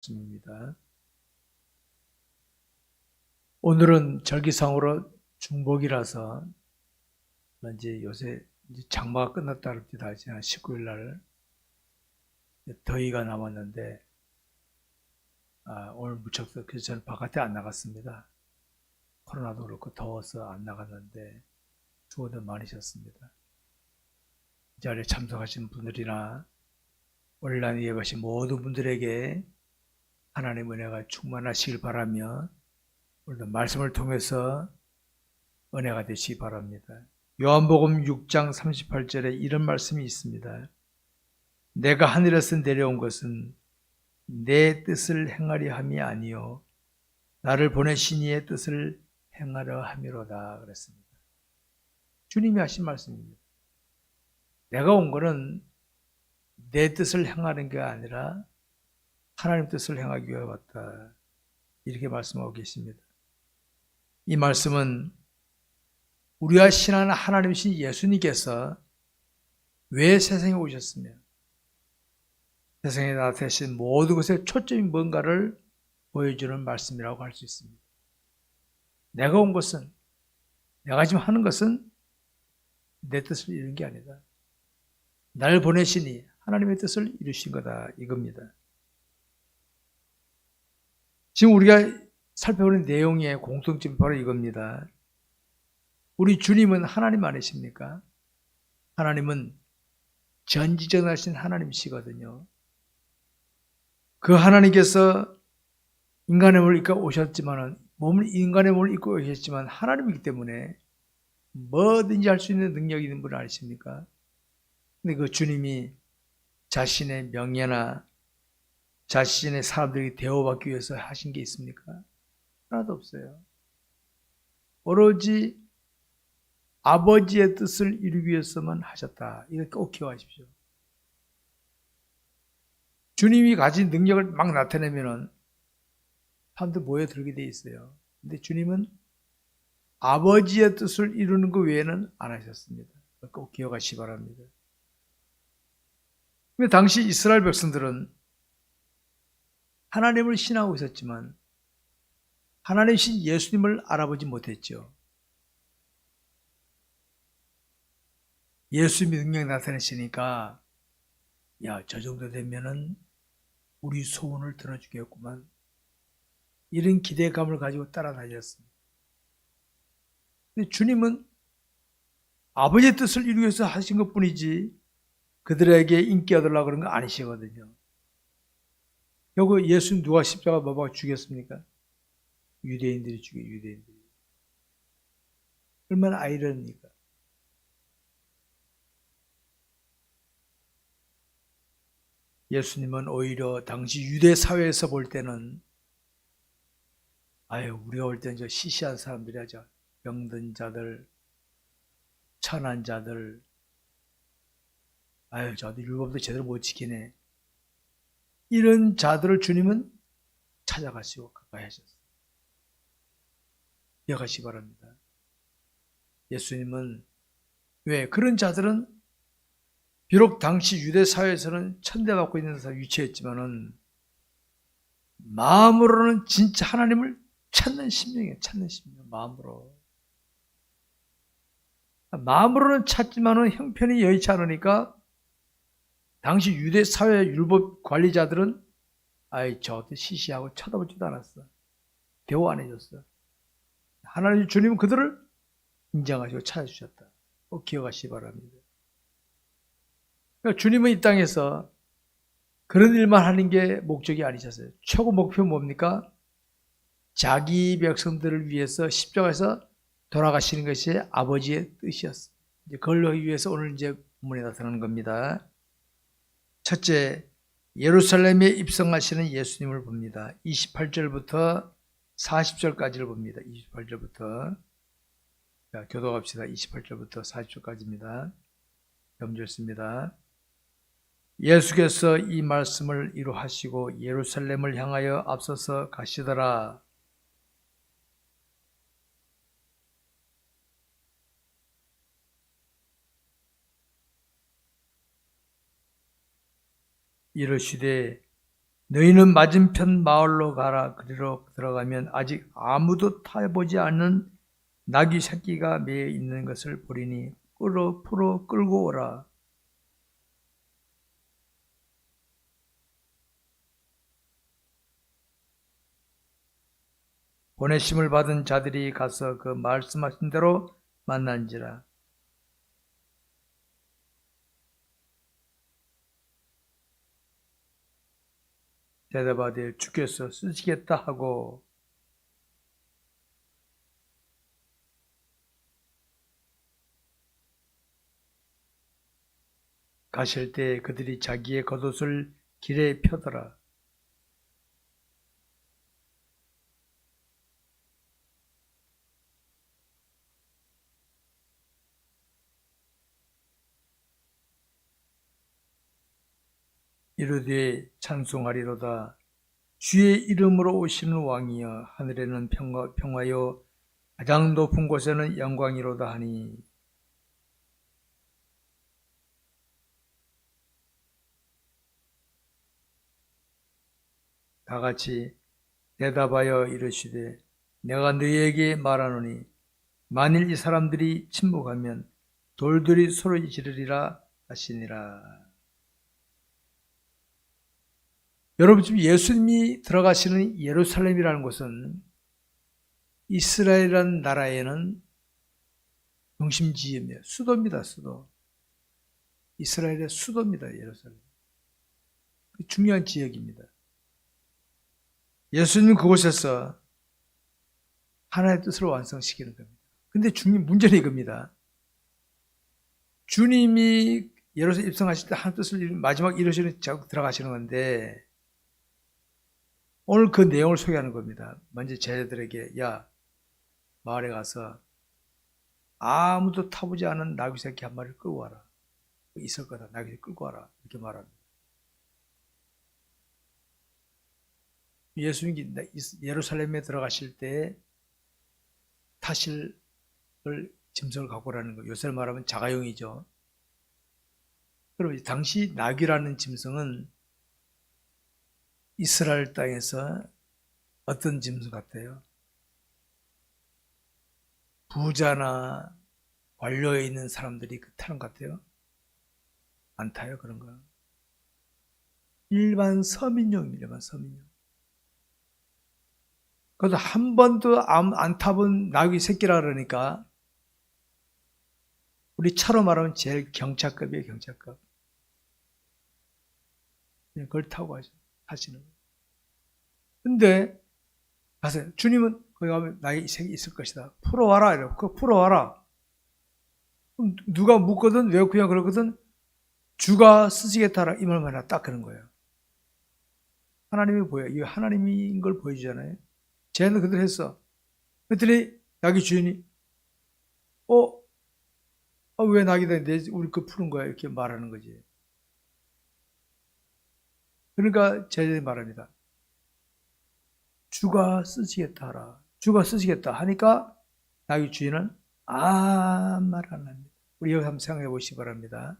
말씀입니다. 오늘은 절기상으로 중복이라서 이제 요새 장마가 끝났다 그럽니다. 지난 19일 날 더위가 남았는데 오늘 무척 그래서 저는 바깥에 안 나갔습니다. 코로나도 그렇고 더워서 안 나갔는데 수고들 많으셨습니다. 이 자리에 참석하신 분들이나 온라인 예배하신 모든 분들에게 하나님의 은혜가 충만하시길 바라며 오늘도 말씀을 통해서 은혜가 되시기 바랍니다. 요한복음 6장 38절에 이런 말씀이 있습니다. 내가 하늘에서 내려온 것은 내 뜻을 행하려 함이 아니요 나를 보내신 이의 뜻을 행하려 함이로다 그랬습니다. 주님이 하신 말씀입니다. 내가 온 것은 내 뜻을 행하는 게 아니라 하나님 뜻을 행하기 위해 왔다. 이렇게 말씀하고 계십니다. 이 말씀은 우리가 신하는 하나님이신 예수님께서 왜 세상에 오셨으며 세상에 나타내신 모든 것에 초점이 뭔가를 보여주는 말씀이라고 할 수 있습니다. 내가 온 것은, 내가 지금 하는 것은 내 뜻을 이루는 게 아니다. 나를 보내시니 하나님의 뜻을 이루신 거다 이겁니다. 지금 우리가 살펴보는 내용의 공통점이 바로 이겁니다. 우리 주님은 하나님 아니십니까? 하나님은 전지전능하신 하나님이시거든요. 그 하나님께서 인간의 몸을 입고 오셨지만은 인간의 몸을 입고 오셨지만 하나님이기 때문에 뭐든지 할 수 있는 능력이 있는 분 아니십니까? 근데 그 주님이 자신의 명예나 자신의 사람들에게 대우받기 위해서 하신 게 있습니까? 하나도 없어요. 오로지 아버지의 뜻을 이루기 위해서만 하셨다. 이렇게 꼭 기억하십시오. 주님이 가진 능력을 막 나타내면은 사람들 모여들게 돼 있어요. 근데 주님은 아버지의 뜻을 이루는 것 외에는 안 하셨습니다. 꼭 기억하시기 바랍니다. 근데 당시 이스라엘 백성들은 하나님을 신하고 있었지만 하나님이신 예수님을 알아보지 못했죠. 예수님이 능력 나타내시니까 야, 저 정도 되면은 우리 소원을 들어주겠구만. 이런 기대감을 가지고 따라다녔습니다. 근데 주님은 아버지의 뜻을 이루기 위해서 하신 것 뿐이지 그들에게 인기 얻으려고 그런 거 아니시거든요. 여기 예수님 누가 십자가 못 박아 죽였습니까? 유대인들이 죽여, 유대인들이. 얼마나 아이러니까. 예수님은 오히려 당시 유대 사회에서 볼 때는 우리가 볼 때는 저 시시한 사람들이 하죠. 병든 자들, 천한 자들, 저들 율법도 제대로 못 지키네. 이런 자들을 주님은 찾아가시고 가까이 하셨어요. 기억하시기 바랍니다. 예수님은 왜? 그런 자들은 비록 당시 유대 사회에서는 천대받고 있는 위치했지만은 마음으로는 진짜 하나님을 찾는 심령이에요. 찾는 심령, 마음으로. 마음으로는 찾지만은 형편이 여의치 않으니까 당시 유대 사회 율법 관리자들은 저것도 시시하고 쳐다보지도 않았어. 대우 안 해줬어. 하나님 주님은 그들을 인정하시고 찾아주셨다. 꼭 기억하시기 바랍니다. 그러니까 주님은 이 땅에서 그런 일만 하는 게 목적이 아니셨어요. 최고 목표 뭡니까? 자기 백성들을 위해서 십자가에서 돌아가시는 것이 아버지의 뜻이었어요. 그걸 하기 위해서 오늘 이제 본문에 나타나는 겁니다. 첫째, 예루살렘에 입성하시는 예수님을 봅니다. 28절부터 40절까지를 봅니다. 28절부터. 자, 교도합시다. 28절부터 40절까지입니다. 염절 씁니다. 예수께서 이 말씀을 이루하시고 예루살렘을 향하여 앞서서 가시더라. 이르시되 너희는 맞은편 마을로 가라. 그리로 들어가면 아직 아무도 타보지 않는 나귀 새끼가 매여 있는 것을 보리니 풀어 끌고 오라. 보내심을 받은 자들이 가서 그 말씀하신 대로 만난지라. 대답하되 주께서 쓰시겠다 하고 가실 때 그들이 자기의 겉옷을 길에 펴더라. 이르되 찬송하리로다. 주의 이름으로 오시는 왕이여, 하늘에는 평화요 가장 높은 곳에는 영광이로다 하니. 다같이 대답하여 이르시되 내가 너희에게 말하노니 만일 이 사람들이 침묵하면 돌들이 서로 지르리라 하시니라. 여러분, 지금 예수님이 들어가시는 예루살렘이라는 곳은 이스라엘이라는 나라에는 중심지입니다. 수도입니다. 수도. 이스라엘의 수도입니다. 예루살렘. 중요한 지역입니다. 예수님은 그곳에서 하나의 뜻을 완성시키는 겁니다. 근데 문제는 이겁니다. 주님이 예루살렘 입성하실 때 한 뜻을 마지막 이루시는 자국 들어가시는 건데 오늘 그 내용을 소개하는 겁니다. 먼저 제자들에게 야, 마을에 가서 아무도 타보지 않은 나귀 새끼 한 마리를 끌고 와라. 있을 거다. 나귀 새끼 끌고 와라. 이렇게 말합니다. 예수님이 예루살렘에 들어가실 때 타실 짐승을 갖고 오라는 거. 요새 말하면 자가용이죠. 그럼 당시 나귀라는 짐승은 이스라엘 땅에서 어떤 짐승 같아요? 부자나 관료에 있는 사람들이 타는 것 같아요? 안 타요, 그런 거. 일반 서민용입니다, 일반 서민용. 그래도 한 번도 안 타본 나귀 새끼라 그러니까 우리 차로 말하면 제일 경차급이에요, 경차급. 그걸 타고 하시는 거예요. 근데 가세요. 주님은 거기 가면 나의 색이 있을 것이다. 풀어와라. 이래요. 그거 풀어와라. 그럼 누가 묻거든, 왜 그냥 그러거든, 주가 쓰시겠다라 이 말만 해라. 딱 그런 거예요. 하나님이 보여요. 이거 하나님인 걸 보여주잖아요. 쟤는 그대로 했어. 그랬더니 나귀 주인이 왜 나귀다 우리 거 푸는 거야 이렇게 말하는 거지. 그러니까 제자들이 말합니다. 주가 쓰시겠다 하라. 주가 쓰시겠다 하니까 나귀 주인은 아무 말 안 합니다. 우리 여기 한번 생각해 보시기 바랍니다.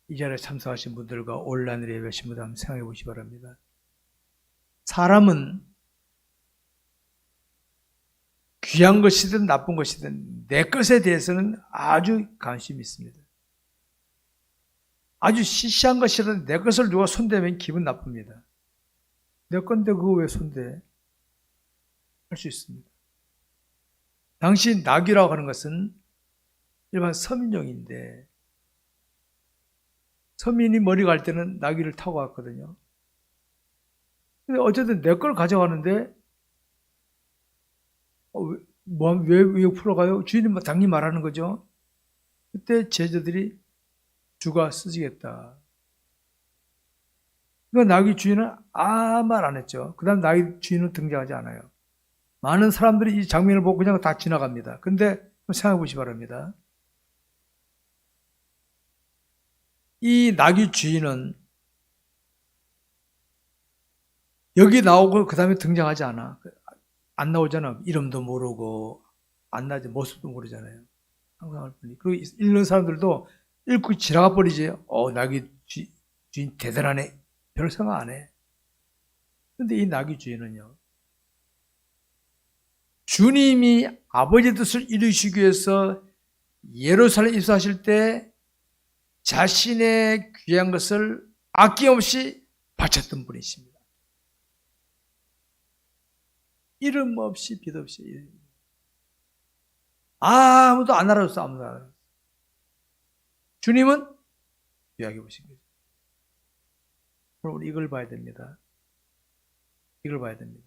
이 자리에 참석하신 분들과 온라인으로 예배하신 분들 한번 생각해 보시기 바랍니다. 사람은 귀한 것이든 나쁜 것이든 내 것에 대해서는 아주 관심이 있습니다. 아주 시시한 것이라도 내 것을 누가 손대면 기분 나쁩니다. 내 건데 그거 왜 손대? 할 수 있습니다. 당시 나귀라고 하는 것은 일반 서민용인데 서민이 머리 갈 때는 나귀를 타고 갔거든요. 근데 어쨌든 내 걸 가져가는데 왜 풀어가요? 주인이 당연히 말하는 거죠. 그때 제자들이 주가 쓰시겠다. 그러니까 나귀 주인은 아무 말 안 했죠. 그 다음 나귀 주인은 등장하지 않아요. 많은 사람들이 이 장면을 보고 그냥 다 지나갑니다. 근데 생각해 보시기 바랍니다. 이 나귀 주인은 여기 나오고 그 다음에 등장하지 않아. 안 나오잖아. 이름도 모르고 안 나지, 모습도 모르잖아요. 항상 할 뿐이. 그리고 읽는 사람들도 읽고 지나가 버리지. 나귀 주인 대단하네. 별 생각 안 해. 근데 이 나귀 주인은요, 주님이 아버지의 뜻을 이루시기 위해서 예루살렘에 입성하실 때 자신의 귀한 것을 아낌없이 바쳤던 분이십니다. 이름 없이 빛 없이 아무도 안 알아줬어. 아무도 안 알아줬어. 주님은 귀하게 보신 거죠. 그럼 우리 이걸 봐야 됩니다. 이걸 봐야 됩니다.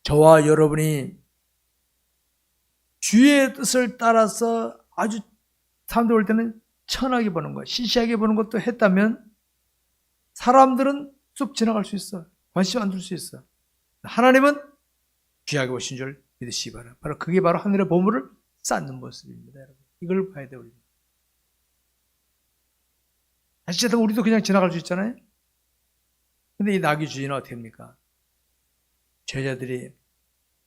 저와 여러분이 주의 뜻을 따라서 아주 사람들 볼 때는 천하게 보는 것, 시시하게 보는 것도 했다면 사람들은 쑥 지나갈 수 있어. 관심 안 둘 수 있어. 하나님은 귀하게 보신 줄 믿으시기 바랍니다. 바로 그게 바로 하늘의 보물을 쌓는 모습입니다. 여러분. 이걸 봐야 돼요. 우리는. 사실 우리도 그냥 지나갈 수 있잖아요. 근데 이 나귀 주인은 어떻게 합니까? 제자들이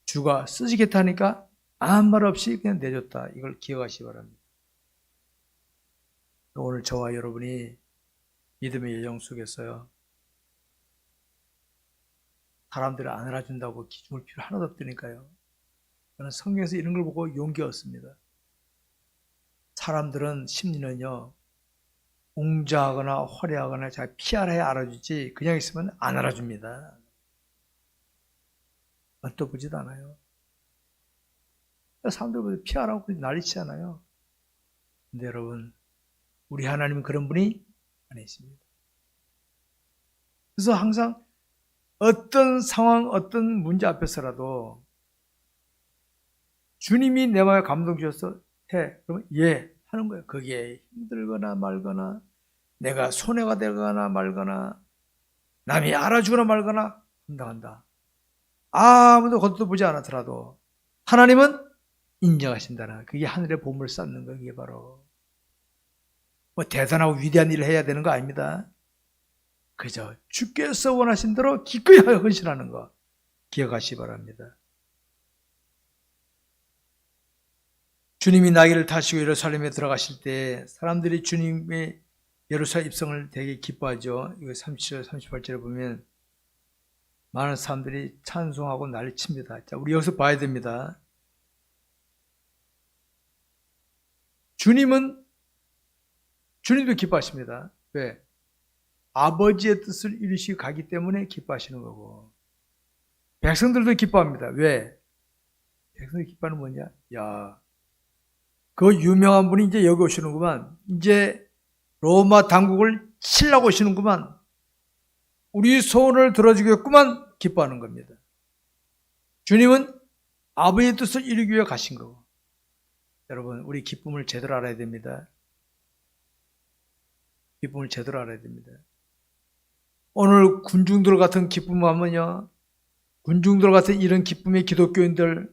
주가 쓰시겠다 하니까 아무 말 없이 그냥 내줬다. 이걸 기억하시기 바랍니다. 오늘 저와 여러분이 믿음의 여정 속에서요, 사람들을 안 알아준다고 기죽을 필요 하나도 없다니까요. 저는 성경에서 이런 걸 보고 용기 얻습니다. 사람들은 심리는요, 웅자하거나 화려하거나 잘 피하라야 알아주지 그냥 있으면 안 알아줍니다. 맛도 보지도 않아요. 사람들보다 피하라고 난리치잖아요. 근데 여러분, 우리 하나님은 그런 분이 아니십니다. 그래서 항상 어떤 상황, 어떤 문제 앞에서라도 주님이 내 마음에 감동 주셔서 해. 그러면 예 하는 거예요. 그게 힘들거나 말거나 내가 손해가 되거나 말거나 남이 알아주거나 말거나 한다. 아무도 겉도 보지 않았더라도 하나님은 인정하신다는, 그게 하늘의 보물을 쌓는 거. 그게 바로 뭐 대단하고 위대한 일을 해야 되는 거 아닙니다. 그저 주께서 원하신 대로 기꺼이 헌신하는 거 기억하시기 바랍니다. 주님이 나귀를 타시고 예루살렘에 들어가실 때 사람들이 주님의 예루살렘 입성을 되게 기뻐하죠. 이거 37절, 38절에 보면 많은 사람들이 찬송하고 난리칩니다. 자, 우리 여기서 봐야 됩니다. 주님도 기뻐하십니다. 왜? 아버지의 뜻을 이루시고 가기 때문에 기뻐하시는 거고, 백성들도 기뻐합니다. 왜? 백성들이 기뻐하는 뭐냐? 야, 그 유명한 분이 이제 여기 오시는구만. 이제 로마 당국을 치려고 오시는구만. 우리 소원을 들어주겠구만. 기뻐하는 겁니다. 주님은 아버지의 뜻을 이루기 위해 가신 거고. 여러분, 우리 기쁨을 제대로 알아야 됩니다. 기쁨을 제대로 알아야 됩니다. 오늘 군중들 같은 기쁨 하면요, 군중들 같은 이런 기쁨의 기독교인들,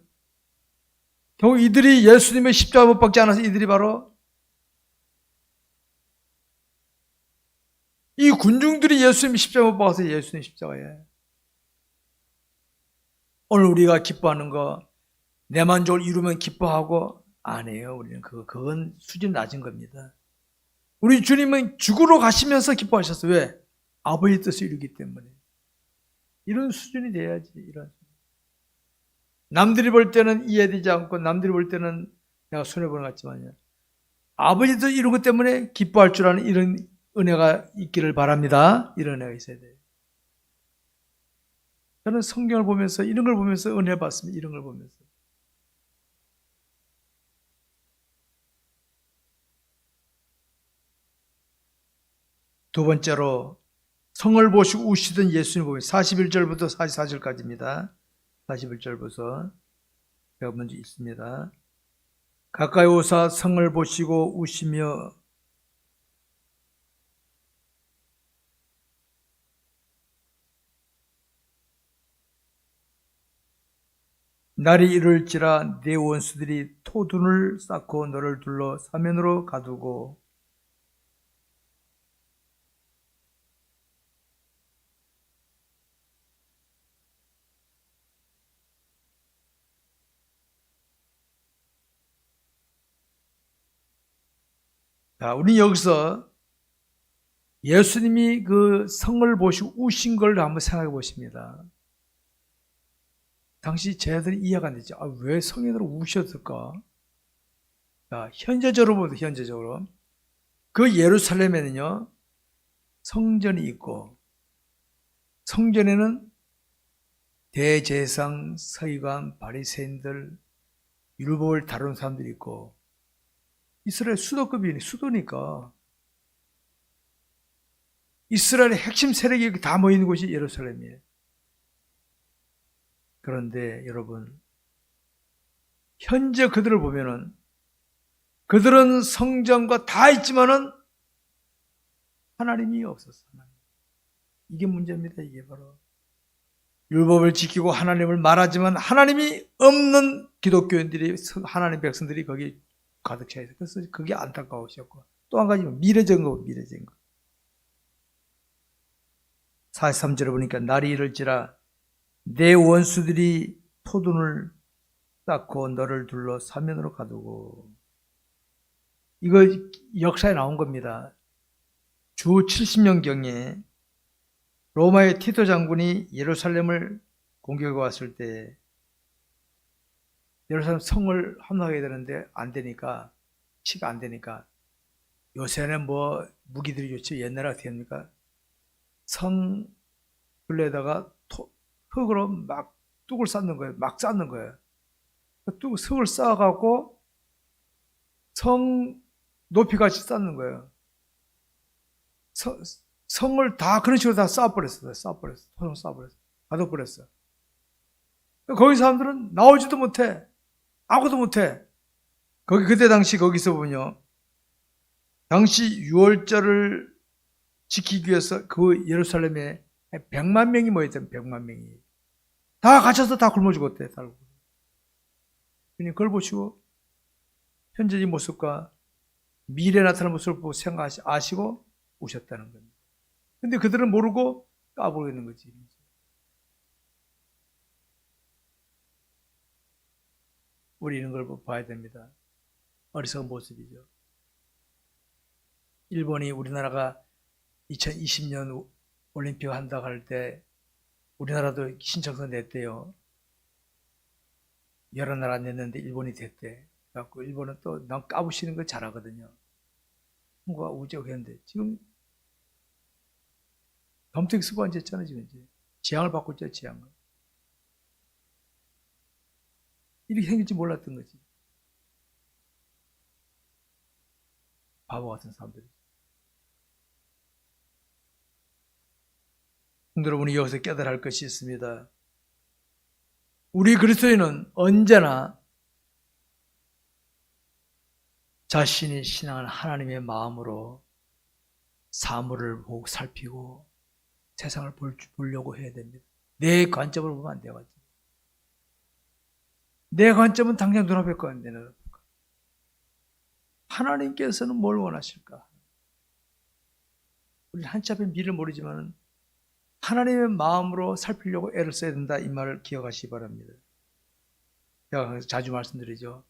결국 이들이 예수님의 십자가 못 박지 않아서 이들이 바로 이 군중들이 예수님 십자가 못 박아서 예수님 십자가에. 오늘 우리가 기뻐하는 거, 내 만족을 이루면 기뻐하고 아니에요. 우리는 그건 수준 낮은 겁니다. 우리 주님은 죽으러 가시면서 기뻐하셨어요. 왜? 아버지 뜻을 이루기 때문에. 이런 수준이 돼야지. 이런. 남들이 볼 때는 이해되지 않고 남들이 볼 때는 내가 손해보는 것 같지만요, 아버지 뜻 이루기 때문에 기뻐할 줄 아는 이런 은혜가 있기를 바랍니다. 이런 은혜가 있어야 돼요. 저는 성경을 보면서 이런 걸 보면서 은혜 받습니다. 이런 걸 보면서. 두 번째로 성을 보시고 우시던 예수님 보면 41절부터 44절까지입니다. 41절부터 제가 먼저 읽습니다. 가까이 오사 성을 보시고 우시며 날이 이를지라 내 원수들이 토둔을 쌓고 너를 둘러 사면으로 가두고 자, 우리 여기서 예수님이 그 성을 보시고 우신 걸 한번 생각해 보십니다. 당시 제자들이 이해가 안 되죠. 왜 성인으로 우셨을까? 자, 현재적으로 보면 현재적으로 그 예루살렘에는요 성전이 있고, 성전에는 대제사장, 서기관, 바리새인들, 율법을 다루는 사람들이 있고, 이스라엘 수도급이 수도니까 이스라엘의 핵심 세력이 다 모이는 곳이 예루살렘이에요. 그런데 여러분, 현재 그들을 보면은 그들은 성전과 다 있지만은 하나님이 없었어요. 이게 문제입니다. 이게 바로 율법을 지키고 하나님을 말하지만 하나님이 없는 기독교인들이, 하나님 백성들이 거기 가득 차 있어요. 그래서 그게 안타까우셨고, 또 한 가지 미래적인 거, 미래적인 거. 43절에 보니까 날이 이를지라 내 원수들이 토둔을 쌓고 너를 둘러 사면으로 가두고. 이거 역사에 나온 겁니다. 주 70년경에 로마의 티토 장군이 예루살렘을 공격해 왔을 때 예루살렘 성을 함락해야 되는데 안 되니까, 치가 안 되니까, 요새는 뭐 무기들이 좋지, 옛날에 어떻게 합니까? 성 근래에다가 흙으로 막 뚝을 쌓는 거예요. 막 쌓는 거예요. 흙을 쌓아갖고 성 높이같이 쌓는 거예요. 성을 다 그런 식으로 다 쌓아버렸어요. 토종 쌓아버렸어요. 가둬버렸어요. 거기 사람들은 나오지도 못해. 아무것도 못해. 그때 당시 거기서 보면요, 당시 유월절을 지키기 위해서 그 예루살렘에 100만 명이 모였대요. 100만 명이. 다 갇혀서 다 굶어 죽었대. 그걸 보시고 현재의 모습과 미래에 나타날 모습을 보고 아시고 오셨다는 겁니다. 근데 그들은 모르고 까불고 있는 거지. 우리 이런 걸 봐야 됩니다. 어리석은 모습이죠. 일본이 우리나라가 2020년 올림픽 한다고 할 때 우리나라도 신청서 냈대요. 여러 나라 냈는데 일본이 됐대. 그래갖고 일본은 또 난 까부시는 거 잘하거든요. 뭔가 우적했는데 지금 검색 쓰고 앉았잖아요. 지금 이제 지향을 받고 있죠. 지향을. 이렇게 생길지 몰랐던 거지. 바보 같은 사람들이. 여러분이 여기서 깨달아야 할 것이 있습니다. 우리 그리스도인은 언제나 자신이 신앙하는 하나님의 마음으로 사물을 보고 살피고 세상을 보려고 해야 됩니다. 내 관점을 보면 안 돼요. 내 관점은 당장 눈앞에 거 안 되는. 하나님께서는 뭘 원하실까? 우리 한치 앞에 미래를 모르지만 하나님의 마음으로 살피려고 애를 써야 된다, 이 말을 기억하시기 바랍니다. 제가 자주 말씀드리죠.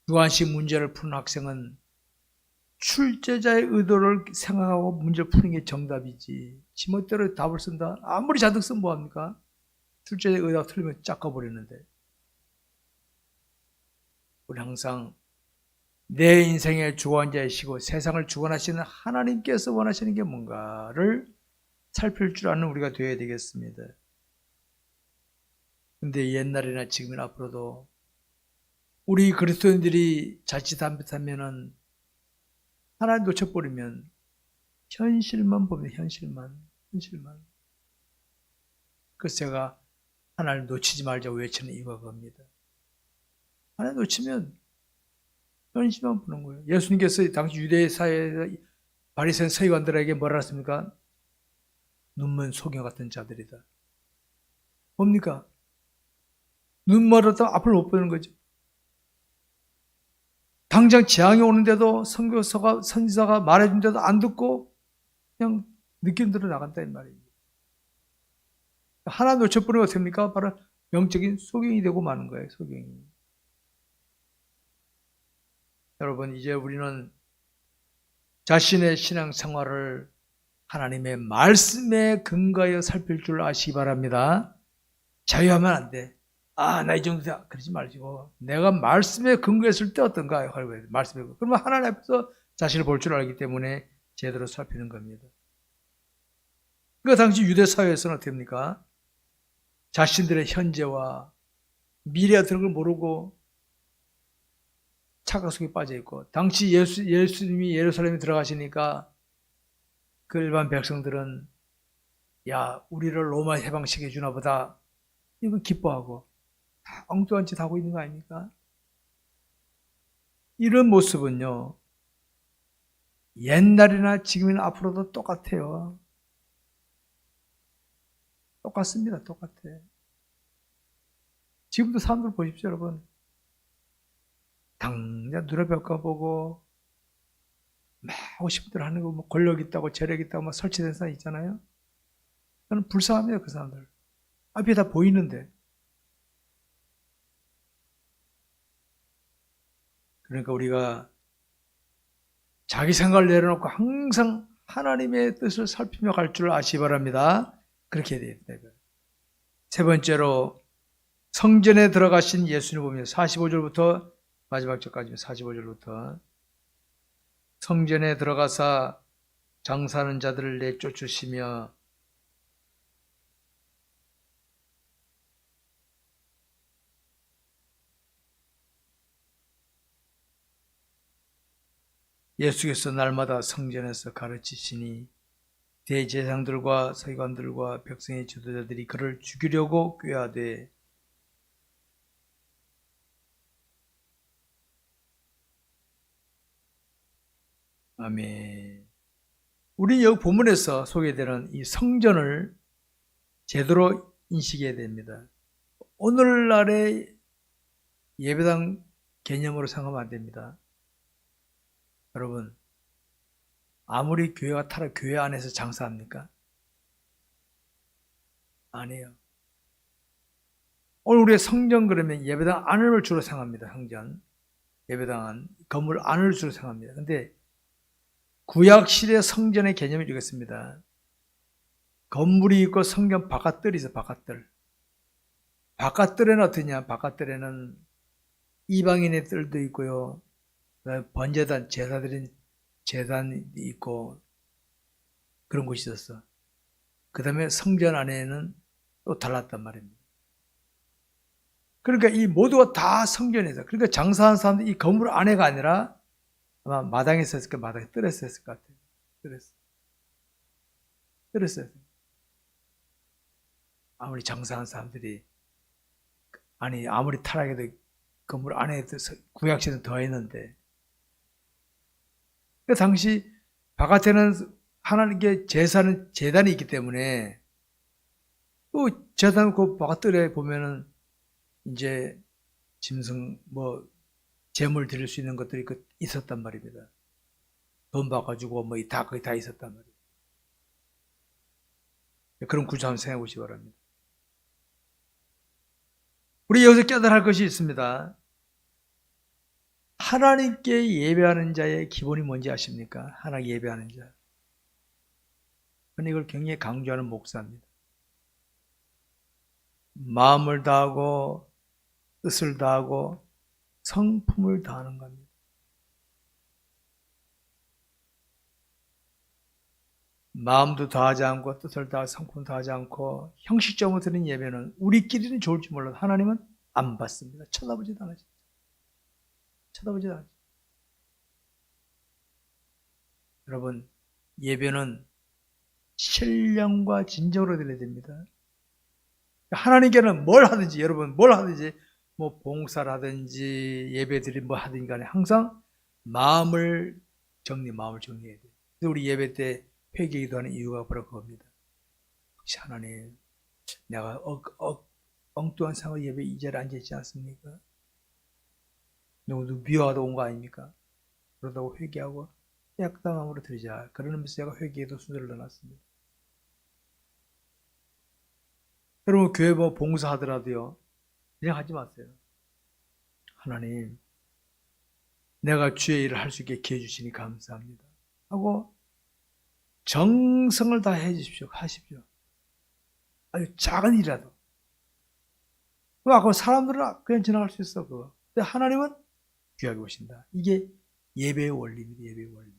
주관식 문제를 푸는 학생은 출제자의 의도를 생각하고 문제를 푸는 게 정답이지, 지멋대로 답을 쓴다? 아무리 잔뜩 쓰면 뭐합니까? 출제자의 의도가 틀리면 깎아버리는데. 우리 항상 내 인생의 주관자이시고 세상을 주관하시는 하나님께서 원하시는 게 뭔가를 살필 줄 아는 우리가 되어야 되겠습니다. 근데 옛날이나 지금이나 앞으로도 우리 그리스도인들이 자칫하면은 하나님 놓쳐버리면 현실만 보면 현실만. 그래서 제가 하나님 놓치지 말자고 외치는 이유가 그겁니다. 하나님 놓치면 현실만 보는 거예요. 예수님께서 당시 유대 사회에서 바리새인 서기관들에게 뭐라 했습니까? 눈먼 소녀 같은 자들이다. 뭡니까? 눈 멀어도 앞을 못 보는 거죠. 당장 재앙이 오는데도 선교사가, 선지자가 말해준데도 안 듣고 그냥 느낌대로 나간다 이 말이에요. 하나 놓쳐버리면 어떻게 됩니까? 바로 영적인 소경이 되고 마는 거예요. 소경이. 여러분, 이제 우리는 자신의 신앙생활을 하나님의 말씀에 근거하여 살필 줄 아시기 바랍니다. 자유하면 안 돼. 나 이 정도다. 그러지 마시고 내가 말씀에 근거했을 때 어떤가? 말씀에 그러면 하나님 앞에서 자신을 볼 줄 알기 때문에 제대로 살피는 겁니다. 그 당시 유대 사회에서는 어떻게 합니까? 자신들의 현재와 미래 같은 걸 모르고 착각 속에 빠져 있고, 당시 예수님이 예루살렘에 들어가시니까 그 일반 백성들은 야, 우리를 로마 해방시켜 주나 보다, 이거 기뻐하고 다 엉뚱한 짓 하고 있는 거 아닙니까? 이런 모습은요, 옛날이나 지금이나 앞으로도 똑같아요. 똑같습니다. 똑같아. 지금도 사람들 보십시오, 여러분. 당장 눈앞에 보고 막 하고 싶은 대로 하는 거, 뭐 권력 있다고 재력 있다고 막 설치된 사람 있잖아요. 저는 불쌍합니다, 그 사람들. 앞에 다 보이는데. 그러니까 우리가 자기 생각을 내려놓고 항상 하나님의 뜻을 살피며 갈 줄 아시기 바랍니다. 그렇게 해야 됩니다. 세 번째로, 성전에 들어가신 예수님을 보면 45절부터 마지막 절까지 45절부터 성전에 들어가사 장사하는 자들을 내쫓으시며 예수께서 날마다 성전에서 가르치시니 대제사장들과 서기관들과 백성의 지도자들이 그를 죽이려고 꾀하되 아멘. 우리 여기 본문에서 소개되는 이 성전을 제대로 인식해야 됩니다. 오늘날의 예배당 개념으로 생각하면 안 됩니다. 여러분, 아무리 교회가 교회 안에서 장사합니까? 아니에요. 오늘 우리의 성전 그러면 예배당 안을 주로 생각합니다. 성전, 예배당 안, 건물 안을 주로 생각합니다. 근데 구약시대 성전의 개념이 이렇습니다. 건물이 있고 성전 바깥뜰이 있어, 바깥뜰. 바깥뜰에는 어떠냐? 바깥뜰에는 이방인의 뜰도 있고요. 번제단, 제사드린 제단이 있고 그런 곳이 있었어. 그 다음에 성전 안에는 또 달랐단 말입니다. 그러니까 이 모두가 다 성전에서, 그러니까 장사하는 사람들이 이 건물 안에가 아니라 아마 마당에 있었을까, 마당에 뜰에서 했을 것 같아요. 뜰에서. 아무리 장사하는 사람들이, 아니 아무리 타락해도 건물 안에 구약시대는 더 했는데, 그 당시 바깥에는 하나님께 제단이 있기 때문에 또 제단 그 바깥뜰에 보면은 이제 짐승 뭐 제물 드릴 수 있는 것들이 있었단 말입니다. 돈 바꿔주고 뭐 다 거기 다 있었단 말이에요. 그런 구조 한번 생각해 보시기 바랍니다. 우리 여기서 깨달아야 할 것이 있습니다. 하나님께 예배하는 자의 기본이 뭔지 아십니까? 하나님 예배하는 자. 저는 이걸 굉장히 강조하는 목사입니다. 마음을 다하고 뜻을 다하고 성품을 다하는 겁니다. 마음도 다하지 않고 뜻을 다하고 성품을 다하지 않고 형식적으로 드리는 예배는 우리끼리는 좋을지 몰라도 하나님은 안 받습니다. 쳐다보지도 않으죠. 여러분, 예배는 신령과 진정으로 드려야 됩니다. 하나님께는 뭘 하든지, 여러분 뭘 하든지, 뭐 봉사를 하든지 예배드리 뭐 하든지 간에 항상 마음을 정리해야 돼요. 그래서 우리 예배 때 회개기도하는 이유가 바로 그겁니다. 혹시 하나님, 내가 엉뚱한 상황 예배 이 자리에 앉아있지 않습니까? 누구도 미워하다 온 거 아닙니까? 그러다고 회개하고 깨끗한 마음으로 드리자. 그러면서 제가 회개에도 순서를 넣어놨습니다. 여러분, 교회 뭐 봉사하더라도요, 그냥 하지 마세요. 하나님, 내가 주의 일을 할 수 있게 기회 주시니 감사합니다 하고 정성을 다해 주십시오. 하십시오. 아주 작은 일이라도. 그 사람들은 그냥 지나갈 수 있어, 그거. 근데 하나님은 귀하게 보신다. 이게 예배의 원리입니다, 예배의 원리.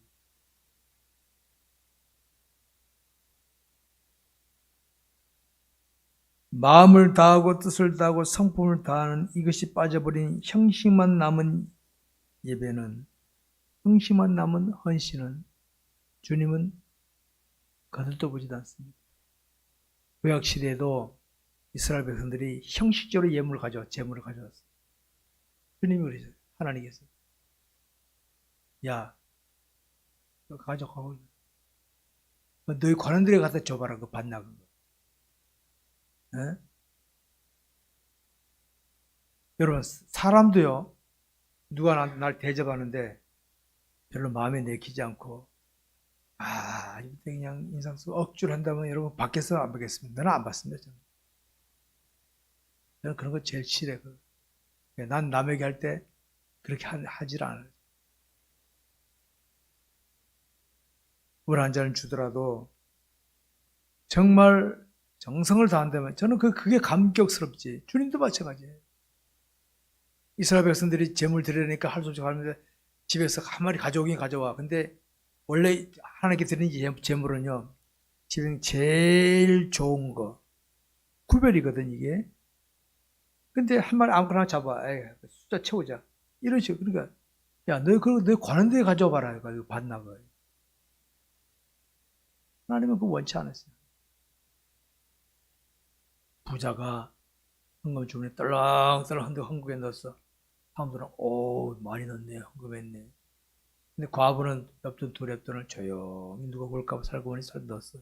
마음을 다하고 뜻을 다하고 성품을 다하는 이것이 빠져버린 형식만 남은 예배는, 형식만 남은 헌신은 주님은 거들떠 보지도 않습니다. 구약 시대에도 이스라엘 백성들이 형식적으로 예물을 가져왔어요. 주님이 그러셨어요. 하나님께서 야, 너 가져가고 너희 관원들에 갖다 줘봐라, 그 반나 그거. 에? 여러분, 사람도요, 누가 날 대접하는데 별로 마음에 내키지 않고, 그냥 인상 쓰고 억지로 한다면 여러분 받겠어, 안 받겠습니다? 나는 안 받습니다. 저는 그런 거 제일 싫어요. 난 남에게 할 때 그렇게 하질 않아요. 물 한 잔을 주더라도 정말 정성을 다한다면 저는 그게 감격스럽지. 주님도 마찬가지예요. 이스라엘 백성들이 제물 드리려니까 할 수 없이 가는데 집에서 한 마리 가져오긴 가져와. 근데 원래 하나님께 드리는 제물은요, 집에 제일 좋은 거, 구별이거든, 이게. 근데 한 마리 아무거나 잡아. 에이, 숫자 채우자. 이런 식으로. 그러니까, 야, 너 관한 데에 가져와봐라. 이거 받나, 거. 하나님은 그거 원치 않았어요. 부자가 헌금 주문에 떨렁떨렁 헌금에 넣었어. 사람들은, 오, 많이 넣네, 헌금했네. 근데 과부는 옆돈 두 랩돈을 조용히 누가 볼까 살고 보니 살 넣었어.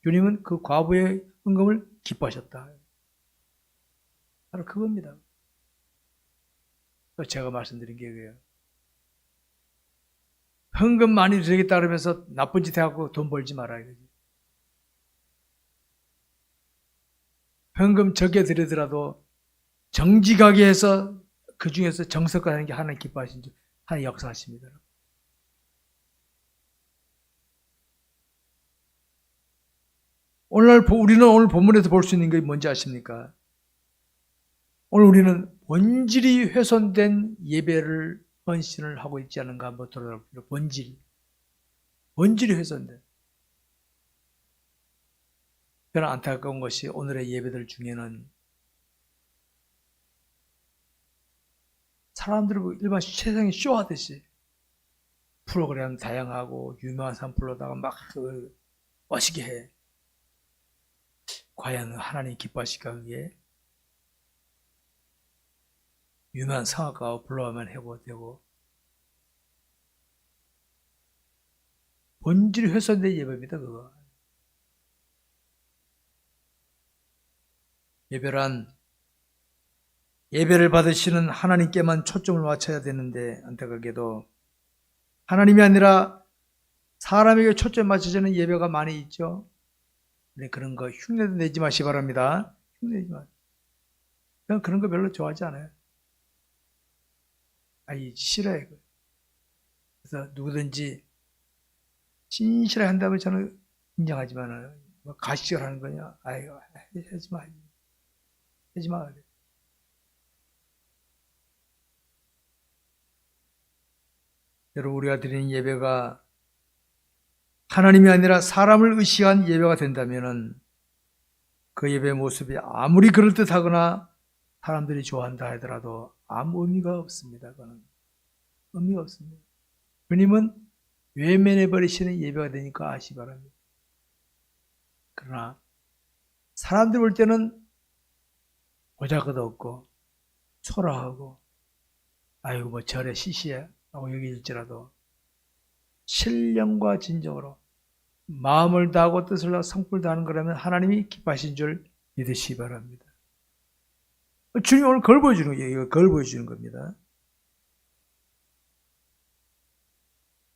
주님은 그 과부의 헌금을 기뻐하셨다. 바로 그겁니다. 제가 말씀드린 게 그게요. 헌금 많이 드리겠다 그러면서 나쁜 짓 해갖고 돈 벌지 마라 이거지. 헌금 적게 드리더라도 정직하게 해서 그 중에서 정석화하는 게 하나님 기뻐하신 줄 하나님 역사하십니다. 우리는 오늘 본문에서 볼 수 있는 게 뭔지 아십니까? 오늘 우리는 본질이 훼손된 예배를 헌신을 하고 있지 않은가 한번 돌아볼게요. 본질이 훼손된. 저는 안타까운 것이 오늘의 예배들 중에는 사람들이 일반 세상에 쇼하듯이 프로그램 다양하고 유명한 사람 불러다가 막 멋있게 해. 과연 하나님 기뻐하실까 그게? 유명한 성악가 불러오면 해고 되고 본질이 훼손된 예배입니다. 그거. 예배를 받으시는 하나님께만 초점을 맞춰야 되는데 안타깝게도 하나님이 아니라 사람에게 초점 맞춰지는 예배가 많이 있죠. 근데 그런 거 흉내도 내지 마시기 바랍니다. 흉내내지 마세요. 저는 그런 거 별로 좋아하지 않아요. 싫어요. 그래서 누구든지 진실하게 한다면 저는 인정하지만 뭐 가식을 하는 거냐? 하지 마. 하지 마. 여러분, 우리가 드리는 예배가 하나님이 아니라 사람을 의식한 예배가 된다면 그 예배의 모습이 아무리 그럴듯하거나 사람들이 좋아한다 하더라도 아무 의미가 없습니다. 그거는 의미가 없습니다. 주님은 외면해버리시는 예배가 되니까 아시기 바랍니다. 그러나 사람들 볼 때는 보잘것없고 초라하고 아이고 뭐 절에 시시해 라고 여길지라도 신령과 진정으로 마음을 다하고 뜻을 다하고 성품을 다하는 거라면 하나님이 기뻐하신 줄 믿으시기 바랍니다. 주님 오늘 그걸 보여주는 거예요. 그걸 보여주는 겁니다.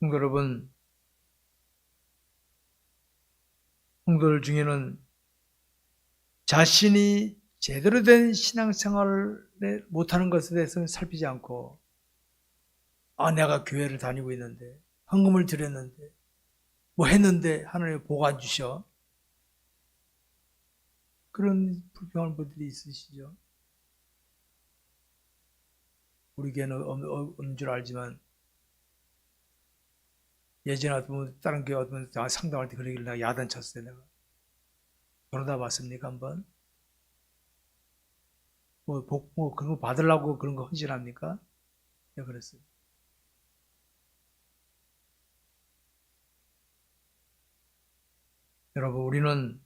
여러분, 성도들 중에는 자신이 제대로 된 신앙생활을 못하는 것에 대해서는 살피지 않고 내가 교회를 다니고 있는데 헌금을 드렸는데 뭐 했는데 하나님이 복 안 주셔. 그런 불평하는 분들이 있으시죠. 우리 교회는 없는 줄 알지만 예전에 어떤 다른 교회 어떤 상담할 때 그러길래 내가 야단쳤어요. 내가 그러다 봤습니까 한번? 뭐 그런 거 받으려고 그런 거 헌신합니까? 내가 그랬어요. 여러분, 우리는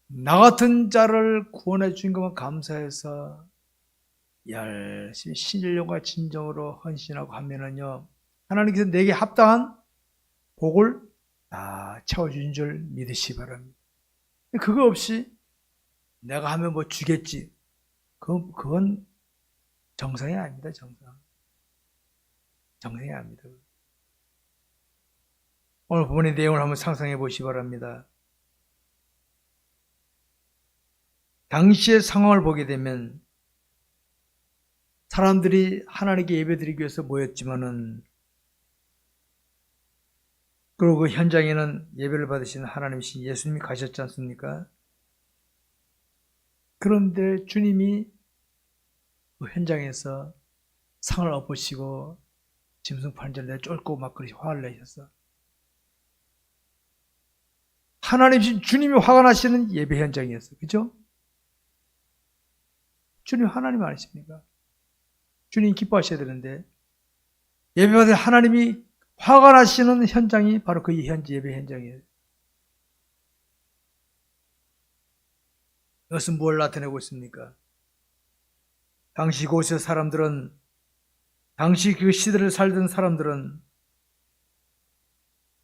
나 같은 자를 구원해 주신 것만 감사해서 열심히 신령과 진정으로 헌신하고 하면은요, 하나님께서 내게 합당한 복을 다 채워주신 줄 믿으시 바랍니다. 그거 없이 내가 하면 뭐 주겠지. 그건 정상이 아닙니다, 정상. 정상이 아닙니다. 오늘 본문의 내용을 한번 상상해 보시기 바랍니다. 당시의 상황을 보게 되면 사람들이 하나님께 예배드리기 위해서 모였지만은, 그리고 그 현장에는 예배를 받으신 하나님이신 예수님이 가셨지 않습니까? 그런데 주님이 그 현장에서 상을 엎으시고 짐승 판자를 내쫓고 막 그렇게 화를 내셨어. 하나님이신 주님이 화가 나시는 예배 현장이었어. 그죠? 주님 하나님 아니십니까? 주님 기뻐하셔야 되는데 예배받을 하나님이 화가 나시는 현장이 바로 그 예배 현장이에요. 이것은 뭘 나타내고 있습니까? 당시 그곳의 사람들은, 당시 그 시대를 살던 사람들은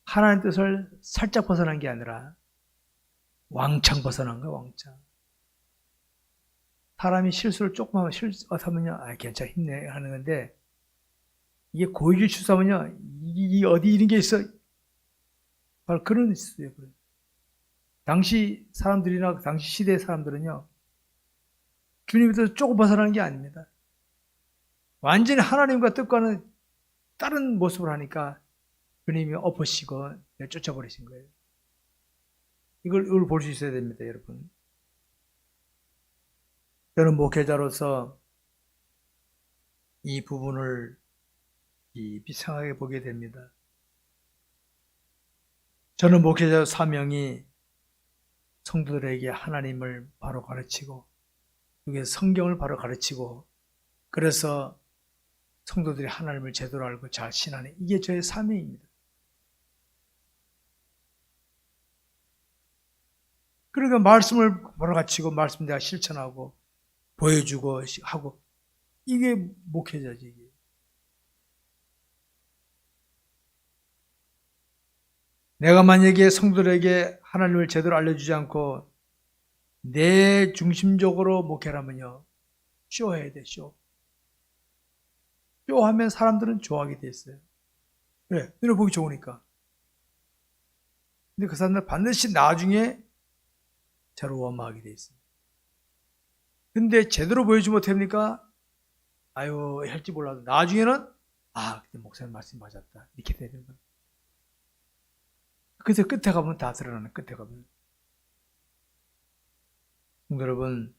하나님 뜻을 살짝 벗어난 게 아니라 왕창 벗어난 거야, 왕창. 사람이 실수를 조금만 실수하면요, 괜찮아, 힘내 하는 건데, 이게 고의를 실수하면요, 이게 어디 이런 게 있어. 바로 그런 있어요. 당시 사람들이나 당시 시대의 사람들은요, 주님의 뜻을 조금 벗어나는 게 아닙니다. 완전히 하나님과 뜻과는 다른 모습을 하니까 주님이 엎으시고 쫓아버리신 거예요. 이걸 볼 수 있어야 됩니다, 여러분. 저는 목회자로서 이 부분을 비상하게 보게 됩니다. 저는 목회자 사명이 성도들에게 하나님을 바로 가르치고, 그게 성경을 바로 가르치고, 그래서 성도들이 하나님을 제대로 알고 잘 신하는, 이게 저의 사명입니다. 그러니까 말씀을 바로 가르치고 말씀 내가 실천하고 보여주고 하고, 이게 목회자지. 이게. 내가 만약에 성도들에게 하나님을 제대로 알려주지 않고 내 중심적으로 목회라면요, 쇼해야 돼, 쇼. 쇼하면 사람들은 좋아하게 돼 있어요. 왜? 눈에 보기 좋으니까. 근데 그 사람들 반드시 나중에 저를 원망하게 돼 있어요. 근데 제대로 보여주지 못합니까? 아유, 할지 몰라도 나중에는 그때 목사님 말씀 맞았다, 이렇게 돼야 되는 거예요. 그래서 끝에 가면 다 드러나는, 끝에 가면. 여러분,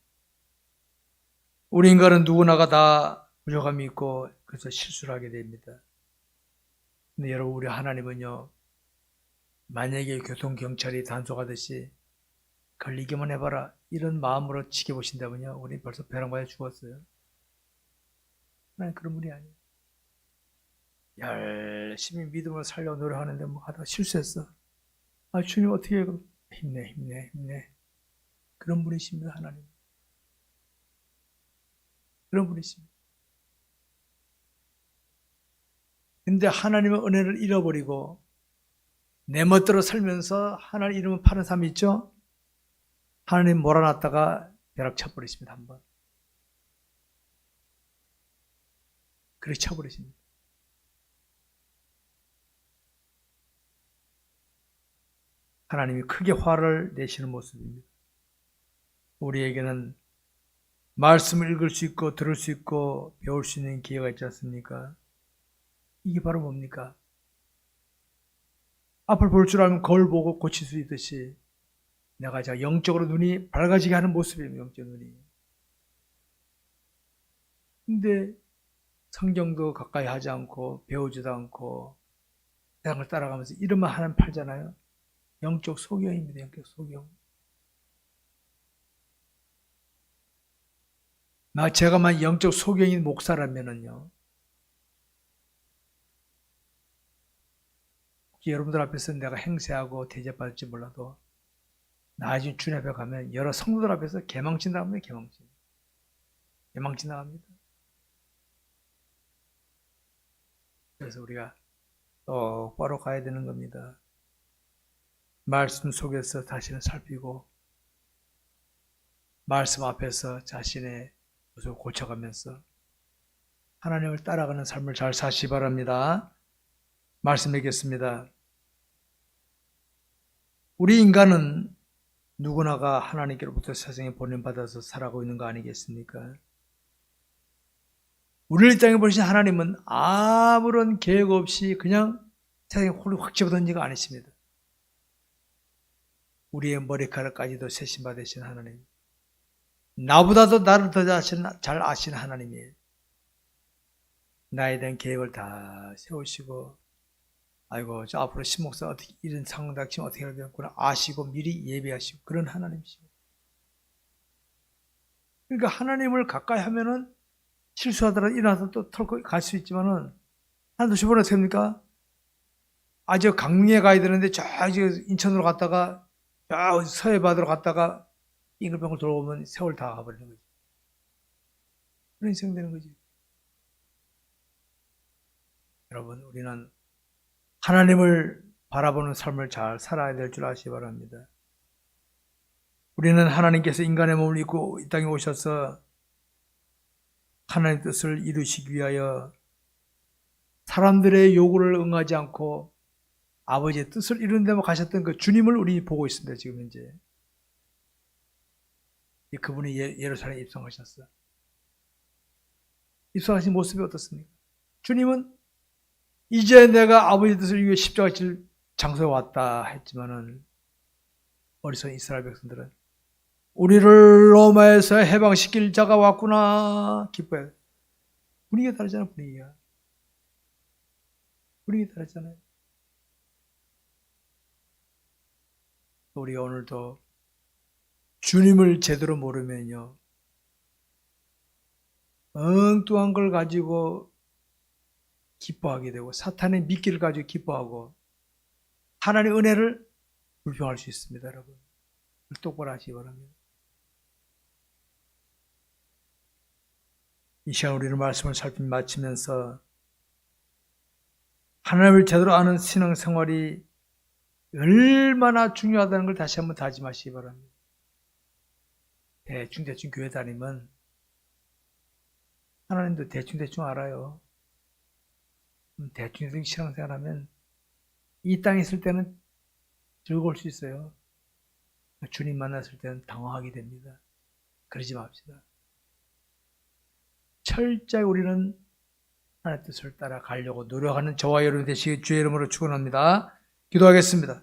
우리 인간은 누구나가 다 부족함이 있고 그래서 실수를 하게 됩니다. 근데 여러분, 우리 하나님은요, 만약에 교통경찰이 단속하듯이 걸리기만 해봐라 이런 마음으로 지켜보신다면요, 우리 벌써 배랑받아 죽었어요. 하나님 그런 분이 아니에요. 열심히 믿음을 살려 노력하는데 뭐 하다가 실수했어. 주님 어떻게 해? 힘내. 그런 분이십니다, 하나님. 그런 분이십니다. 근데 하나님의 은혜를 잃어버리고 내 멋대로 살면서 하나님 이름을 파는 사람이 있죠? 하나님 몰아놨다가 벼락 쳐버리십니다, 한번. 그렇게 쳐버리십니다. 하나님이 크게 화를 내시는 모습입니다. 우리에게는 말씀을 읽을 수 있고 들을 수 있고 배울 수 있는 기회가 있지 않습니까? 이게 바로 뭡니까? 앞을 볼 줄 알면 거울 보고 고칠 수 있듯이 내가 영적으로 눈이 밝아지게 하는 모습이에요. 영적 눈이. 근데 성경도 가까이 하지 않고 배우지도 않고 세상을 따라가면서 이름만 하나님 팔잖아요. 영적 소경입니다. 영적 소경. 제가만 영적 소경인 목사라면은요, 여러분들 앞에서 내가 행세하고 대접받을지 몰라도 나중에 주님 앞에 가면 여러 성도들 앞에서 개망신 나갑니다. 개망신 나갑니다. 그래서 우리가 똑바로 가야 되는 겁니다. 말씀 속에서 자신을 살피고 말씀 앞에서 자신의 모습을 고쳐가면서 하나님을 따라가는 삶을 잘 사시기 바랍니다. 말씀 드리겠습니다. 우리 인간은 누구나가 하나님께로부터 세상에 보냄받아서 살아가고 있는 거 아니겠습니까? 우리를 이 땅에 보신 하나님은 아무런 계획 없이 그냥 세상에 홀로 확 집어던진 거 아니십니다. 우리의 머리카락까지도 세심받으신 하나님, 나보다도 나를 더 잘 아시는 하나님이에요. 나에 대한 계획을 다 세우시고, 아이고 저 앞으로 신목사 어떻게 이런 상황 닥치면 어떻게 해야 되겠구나 아시고 미리 예비하시고 그런 하나님이시고, 그러니까 하나님을 가까이 하면은 실수하더라도 일어나서 또 털고 갈 수 있지만은 한두 십 번 어떻게 합니까? 저 강릉에 가야 되는데 저 인천으로 갔다가 저 서해바다로 갔다가 빙글빙글 돌아오면 세월 다 가버리는 거지. 그런 인생 되는 거지. 여러분, 우리는 하나님을 바라보는 삶을 잘 살아야 될 줄 아시기 바랍니다. 우리는 하나님께서 인간의 몸을 입고 이 땅에 오셔서 하나님의 뜻을 이루시기 위하여 사람들의 요구를 응하지 않고 아버지의 뜻을 이루는 데만 가셨던 그 주님을 우리 보고 있습니다. 지금 현재 그분이 예루살렘에 입성하셨어요. 입성하신 모습이 어떻습니까? 주님은 이제 내가 아버지의 뜻을 위해 십자가 질 장소에 왔다 했지만은 어리석은 이스라엘 백성들은 우리를 로마에서 해방시킬 자가 왔구나 기뻐해요. 분위기가 다르잖아요. 분위기가 다르잖아요. 우리가 오늘도 주님을 제대로 모르면요, 엉뚱한 걸 가지고 기뻐하게 되고 사탄의 미끼를 가지고 기뻐하고 하나님의 은혜를 불평할 수 있습니다. 여러분, 똑바로 하시기 바랍니다. 이 시간 우리는 말씀을 마치면서 하나님을 제대로 아는 신앙생활이 얼마나 중요하다는 걸 다시 한번 다짐하시기 바랍니다. 대충 교회 다니면 하나님도 대충 알아요. 대충 신앙생활하면 이 땅에 있을 때는 즐거울 수 있어요. 주님 만났을 때는 당황하게 됩니다. 그러지 맙시다. 철저히 우리는 하나님의 뜻을 따라 가려고 노력하는 저와 여러분 되시기 주의 이름으로 축원합니다. 기도하겠습니다.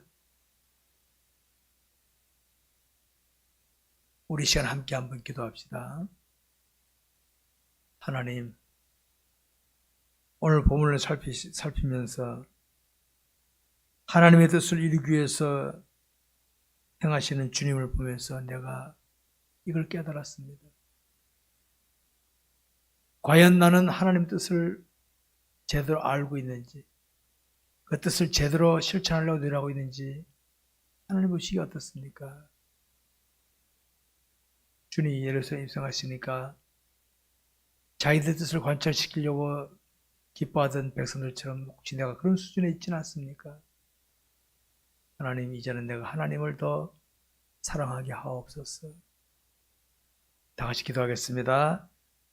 우리 시간 함께 한번 기도합시다. 하나님, 오늘 본문을 살피면서 하나님의 뜻을 이루기 위해서 행하시는 주님을 보면서 내가 이걸 깨달았습니다. 과연 나는 하나님 뜻을 제대로 알고 있는지, 그 뜻을 제대로 실천하려고 노력하고 있는지 하나님 보시기 어떻습니까? 주님이 예루살렘에 입성하시니까 자기들 뜻을 관철시키려고 기뻐하던 백성들처럼 혹시 내가 그런 수준에 있지는 않습니까? 하나님, 이제는 내가 하나님을 더 사랑하게 하옵소서. 다 같이 기도하겠습니다.